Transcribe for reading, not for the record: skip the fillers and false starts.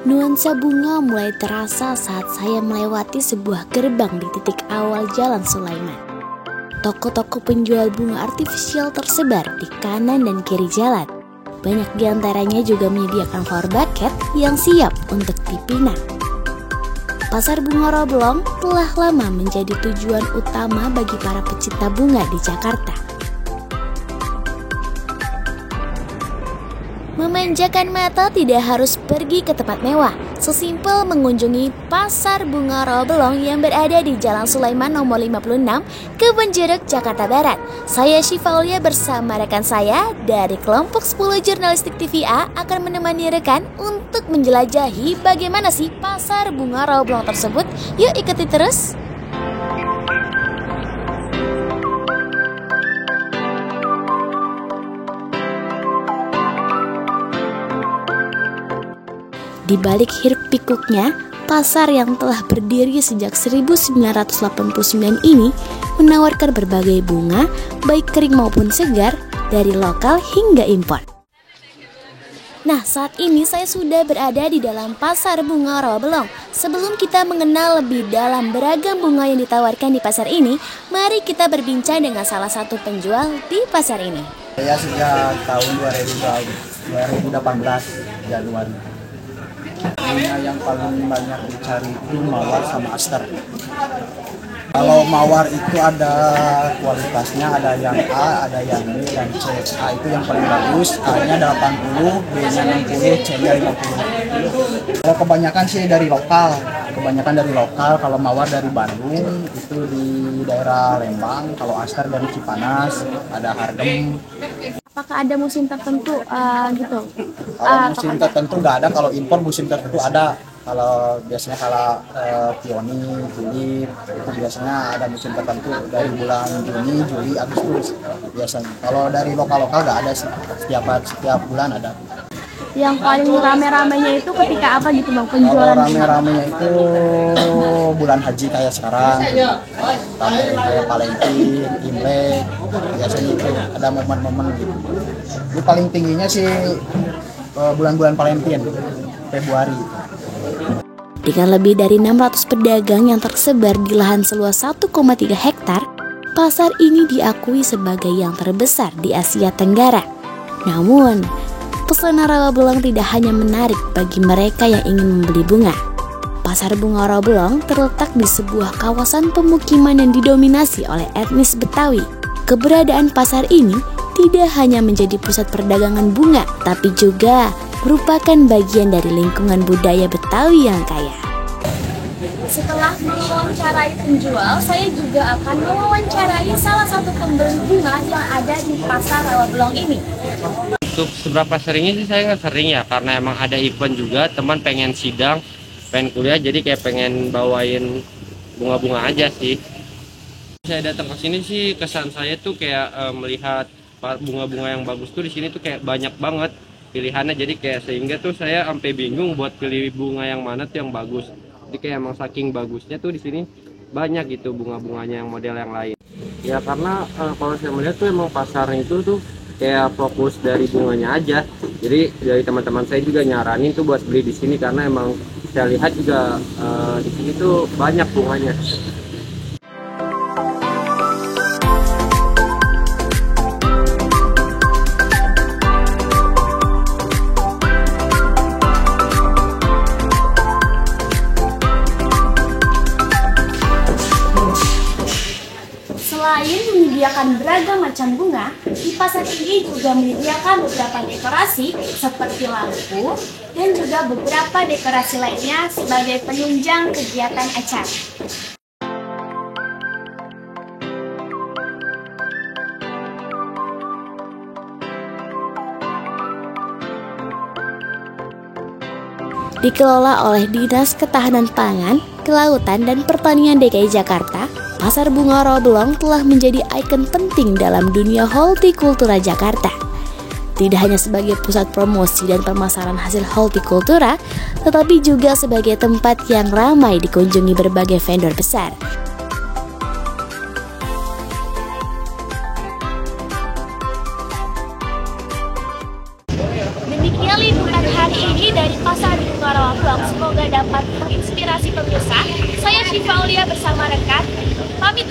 Nuansa bunga mulai terasa saat saya melewati sebuah gerbang di titik awal Jalan Sulaiman. Toko-toko penjual bunga artifisial tersebar di kanan dan kiri jalan. Banyak di antaranya juga menyediakan flower bucket yang siap untuk dipinang. Pasar Bunga Roblong telah lama menjadi tujuan utama bagi para pecinta bunga di Jakarta. Memanjakan mata tidak harus pergi ke tempat mewah. Sesimpel mengunjungi Pasar Bunga Roblong yang berada di Jalan Sulaiman nomor 56, Kebonjeruk, Jakarta Barat. Saya Syifa Aulia bersama rekan saya dari kelompok 10 Jurnalistik TVA akan menemani rekan untuk menjelajahi bagaimana sih Pasar Bunga Roblong tersebut. Yuk ikuti terus. Di balik hiruk pikuknya, pasar yang telah berdiri sejak 1989 ini menawarkan berbagai bunga, baik kering maupun segar, dari lokal hingga impor. Nah, saat ini saya sudah berada di dalam Pasar Bunga Roblong. Sebelum kita mengenal lebih dalam beragam bunga yang ditawarkan di pasar ini, mari kita berbincang dengan salah satu penjual di pasar ini. Saya sejak tahun 2018 Januari. Bunga yang paling banyak dicari itu mawar sama aster. Kalau mawar itu ada kualitasnya, ada yang A, ada yang B, dan C. A itu yang paling bagus, A-nya 80, B-nya 60, C-nya 50. Kalau kebanyakan sih dari lokal, kalau mawar dari Bandung, itu di daerah Lembang, kalau aster dari Cipanas, ada Hargem. Apakah ada musim tertentu gitu? Kalau musim tertentu nggak ada, kalau impor musim tertentu ada. Kalau biasanya Pioni, Juli, itu biasanya ada musim tertentu dari bulan Juni, Juli, Agustus biasanya. Kalau dari lokal-lokal nggak ada sih, setiap bulan ada. Yang paling rame-ramenya itu ketika apa gitu bang, penjualan? Kalau rame-ramenya itu bulan haji kayak sekarang, kayak Valentine, Imlek, biasanya itu ada momen-momen gitu. Ini paling tingginya sih bulan-bulan Valentine, Februari. Dengan lebih dari 600 pedagang yang tersebar di lahan seluas 1,3 hektar, pasar ini diakui sebagai yang terbesar di Asia Tenggara. Namun, pesona Roblong tidak hanya menarik bagi mereka yang ingin membeli bunga. Pasar Bunga Roblong terletak di sebuah kawasan pemukiman yang didominasi oleh etnis Betawi. Keberadaan pasar ini tidak hanya menjadi pusat perdagangan bunga, tapi juga merupakan bagian dari lingkungan budaya Betawi yang kaya. Setelah mewawancarai penjual, saya juga akan mewawancarai salah satu pembeli bunga yang ada di Pasar Roblong ini. Untuk seberapa seringnya sih saya nggak sering ya, karena emang ada event juga, teman pengen sidang, pengen kuliah, jadi kayak pengen bawain bunga-bunga aja sih. Saya datang ke sini sih kesan saya tuh kayak melihat bunga-bunga yang bagus tuh di sini tuh kayak banyak banget pilihannya, jadi kayak sehingga tuh saya sampai bingung buat pilih bunga yang mana tuh yang bagus. Jadi kayak emang saking bagusnya tuh di sini banyak gitu bunga-bunganya yang model yang lain. Ya karena kalau saya melihat tuh emang pasarnya itu tuh kayak fokus dari bunganya aja. Jadi dari teman-teman saya juga nyaranin tuh buat beli di sini karena emang saya lihat juga di sini tuh banyak bunganya. Selain menyediakan beragam macam bunga, di pasar ini juga menyediakan beberapa dekorasi seperti lampu dan juga beberapa dekorasi lainnya sebagai penunjang kegiatan acara. Dikelola oleh Dinas Ketahanan Pangan, Kelautan dan Pertanian DKI Jakarta, Pasar Bunga Roblong telah menjadi ikon penting dalam dunia hortikultura Jakarta. Tidak hanya sebagai pusat promosi dan pemasaran hasil hortikultura, tetapi juga sebagai tempat yang ramai dikunjungi berbagai vendor besar. Demikian liputan hari ini dari Pasar Bunga Roblong. semoga dapat menginspirasi pemirsa. Saya Syifa Aulia bersama rekan pamit